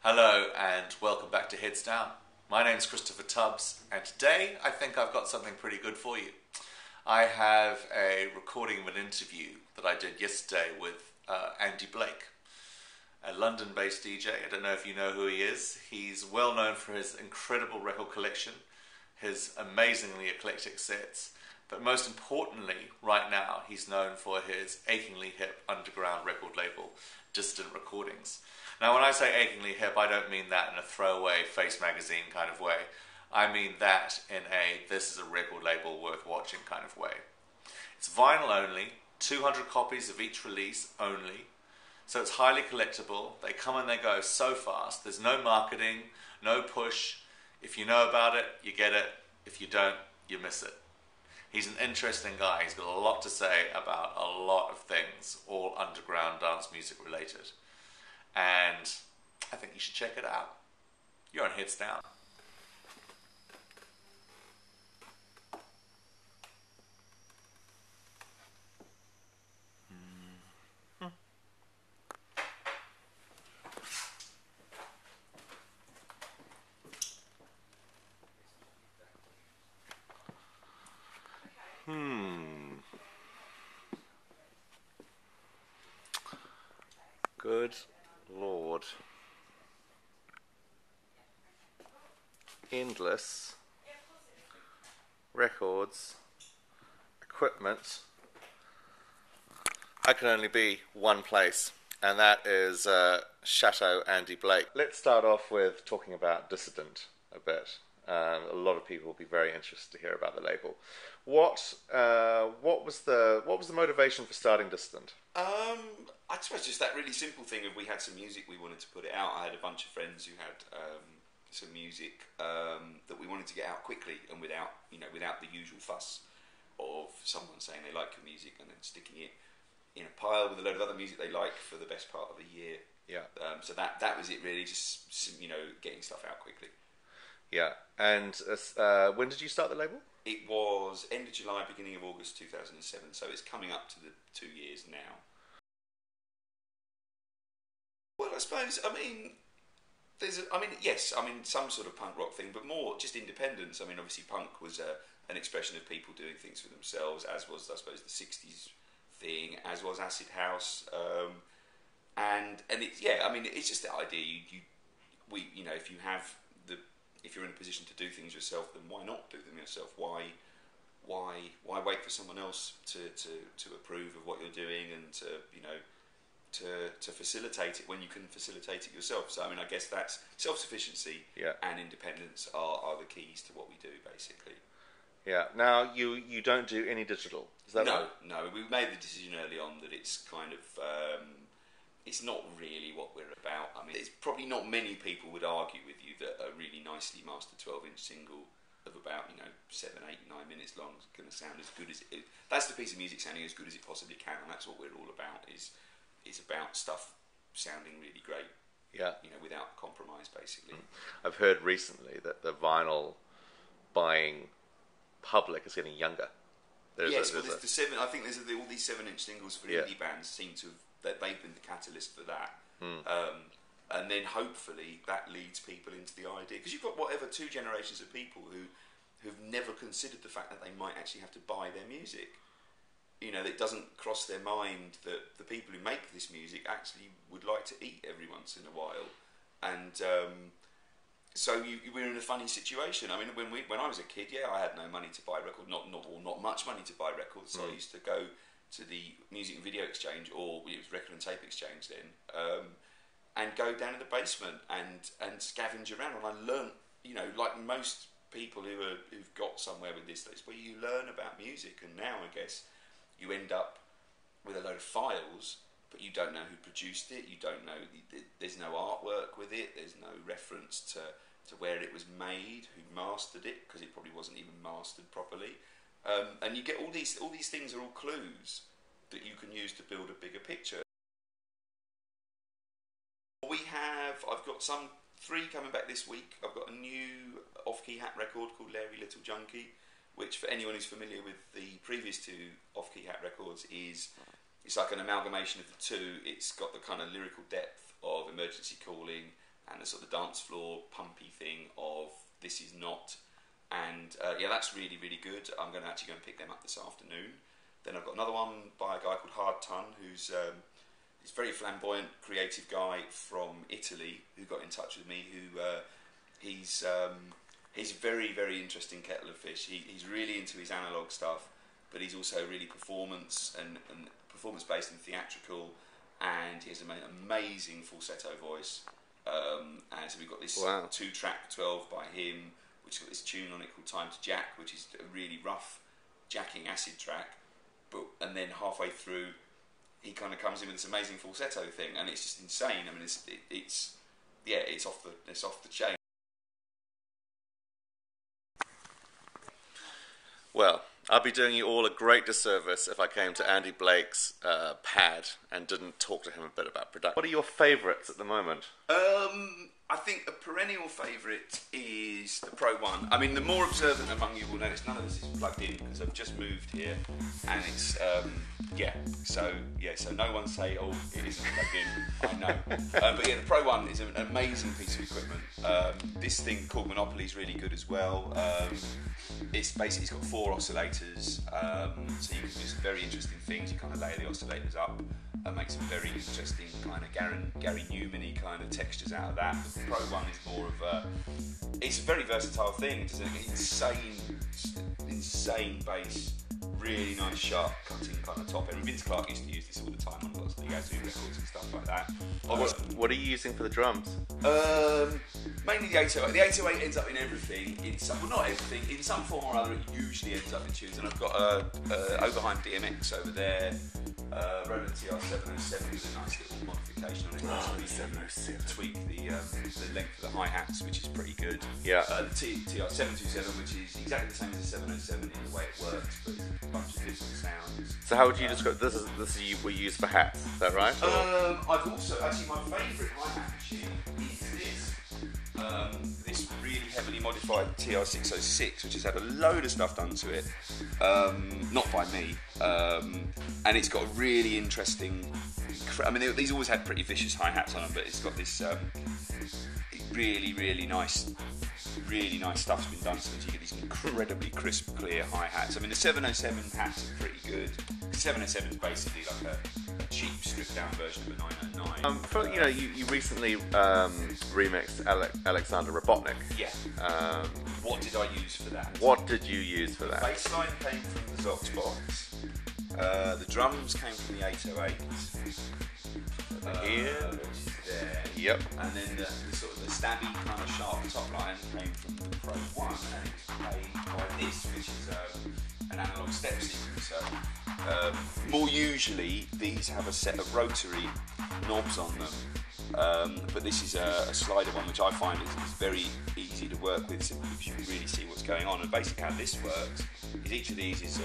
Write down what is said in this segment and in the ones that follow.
Hello and welcome back to Heads Down. My name's Christopher Tubbs and today I think I've got something pretty good for you. I have a recording of an interview that I did yesterday with Andy Blake, a London-based DJ. I don't know if you know who he is. He's well known for his incredible record collection, his amazingly eclectic sets, but most importantly, right now, he's known for his achingly hip underground record label, Dissident Recordings. Now, when I say achingly hip, I don't mean that in a throwaway Face magazine kind of way. I mean that in a this is a record label worth watching kind of way. It's vinyl only, 200 copies of each release only, so it's highly collectible. They come and they go so fast. There's no marketing, no push. If you know about it, you get it. If you don't, you miss it. He's an interesting guy. He's got a lot to say about a lot of things, all underground dance music related. And I think you should check it out. You're on Heads Down. Good Lord. Endless records, equipment. I can only be one place, and that is Chateau Andy Blake. Let's start off with talking about Dissident a bit. A lot of people will be very interested to hear about the label. What was the motivation for starting Dissident? I suppose just that really simple thing of we had some music, we wanted to put it out. I had a bunch of friends who had some music that we wanted to get out quickly and without the usual fuss of someone saying they like your music and then sticking it in a pile with a load of other music they like for the best part of a year. Yeah. So that was it really, just getting stuff out quickly. Yeah. And when did you start the label? It was end of July, beginning of August 2007. So it's coming up to the 2 years now. Well, I suppose, yes, some sort of punk rock thing, but more just independence. I mean, obviously punk was an expression of people doing things for themselves, as was, I suppose, the 60s thing, as was acid house. And it's just the idea, if you're in a position to do things yourself, then why not do them yourself? Why wait for someone else to approve of what you're doing and to facilitate it when you can facilitate it yourself? So I guess that's self-sufficiency and independence are the keys to what we do, basically. Yeah. Now you don't do any digital, is that right? No. We made the decision early on that it's kind of it's not really what we're about. I mean, it's probably not many people would argue with you that a really nicely mastered 12-inch single of about 7, 8, 9 minutes long is going to sound as good as it. That's the piece of music sounding as good as it possibly can, and that's what we're all about. Is about stuff sounding really great. Yeah. Without compromise, basically. I've heard recently that the vinyl buying public is getting younger. I think there's all these 7-inch singles for indie bands seem to have, that they've been the catalyst for that. And then hopefully that leads people into the idea, because you've got two generations of people who've never considered the fact that they might actually have to buy their music. It doesn't cross their mind that the people who make this music actually would like to eat every once in a while, and so we're in a funny situation. I mean, when I was a kid, I had no money to buy records, not much money to buy records. So I used to go to the Music and Video Exchange, or it was Record and Tape Exchange then, and go down to the basement and scavenge around. And I learnt, like most people who've got somewhere with this, that's where you learn about music. And now I guess you end up with a load of files, but you don't know who produced it. You don't know. There's no artwork with it. There's no reference to where it was made, who mastered it, because it probably wasn't even mastered properly. And you get all these things are all clues that you can use to build a bigger picture. I've got some 3 coming back this week. I've got a new off-key hat record called Larry Little Junkie, which for anyone who's familiar with the previous 2 off-key hat records it's like an amalgamation of the 2. It's got the kind of lyrical depth of Emergency Calling and the sort of dance floor pumpy thing of This Is Not. And yeah, that's really, really good. I'm going to actually go and pick them up this afternoon. Then I've got another one by a guy called Hard Ton, who's he's a very flamboyant, creative guy from Italy who got in touch with me. He's a very, very interesting kettle of fish. He's really into his analog stuff, but he's also really performance and performance based and theatrical. And he has an amazing falsetto voice. And so we've got this 2-track 12 by him, which has got this tune on it called Time to Jack, which is a really rough jacking acid track. And then halfway through, he kind of comes in with this amazing falsetto thing, and it's just insane. I mean, it's off the chain. Well, I'd be doing you all a great disservice if I came to Andy Blake's pad and didn't talk to him a bit about production. What are your favourites at the moment? I think a perennial favourite is the Pro 1. I mean, the more observant among you will notice none of this is plugged in because I've just moved here, and it's so no one say, oh, it isn't plugged in. I know, but yeah, the Pro 1 is an amazing piece of equipment. This thing called Monopoly is really good as well. It's got 4 oscillators, so you can do some very interesting things. You kind of layer the oscillators up and make some very interesting kind of Gary Newman-y kind of textures out of that. But the Pro 1 is more of it's a very versatile thing. It's an insane bass, really nice sharp cutting kind of top end. And Vince Clarke used to use this all the time on lots of the Yazoo records and stuff like that. What are you using for the drums? Mainly the 808. The 808 ends up in everything, not everything, in some form or other it usually ends up in tunes. And I've got Oberheim DMX over there, Roland TR-707 with a nice little modification on it. 707. Tweak the length of the hi-hats, which is pretty good. Yeah. The TR-727, which is exactly the same as the 707 in the way it works, but it's a bunch of different sounds. So how would you describe this? Is what you use for hats? Is that right? I've also actually my favourite hi-hat machine is this. This really heavily modified TR-606, which has had a load of stuff done to it, not by me, and it's got a really interesting. I mean, these always had pretty vicious hi-hats on them, but it's got this really nice stuff's been done so that you get these incredibly crisp, clear hi-hats. I mean, the 707 hats are pretty good. 707 is basically like a cheap, stripped-down version of a 909. You recently remixed Alexander Robotnik. Yeah. What did I use for that? What did you use for that? The bass line came from the Zox box. The drums came from the 808. Here. Which is there. Yep. And then the sort of the stabby kind of sharp top line came from the Pro 1, and it was played by this, which is an analog step sequencer. More usually, these have a set of rotary knobs on them, but this is a slider one, which I find is very easy to work with, simply because you can really see what's going on. And basically how this works is each of these is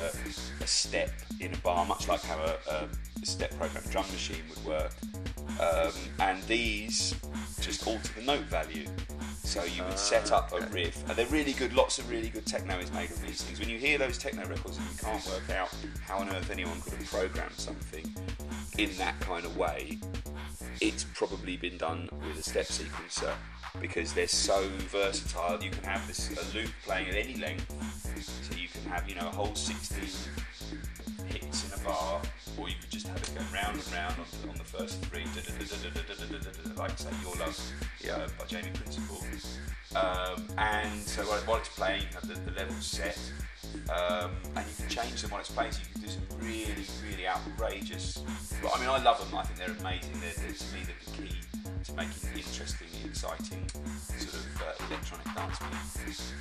a step in a bar, much like how a step programmed drum machine would work. And these just alter the note value. So you would set up a riff, and they're really good. Lots of really good techno is made of these things. When you hear those techno records and you can't work out how on earth anyone could have programmed something in that kind of way, it's probably been done with a step sequencer, because they're so versatile. You can have a loop playing at any length, so you can have a whole 16 hits in a bar, or you could just have it go round and round on the first 3, like say Your Love by Jamie Principle. And so while it's playing, you have the levels set, and you can change them while it's playing, so you can do some really outrageous. But I mean, I love them. I think they're amazing. They're to me the key to making interesting, exciting sort of electronic dance music.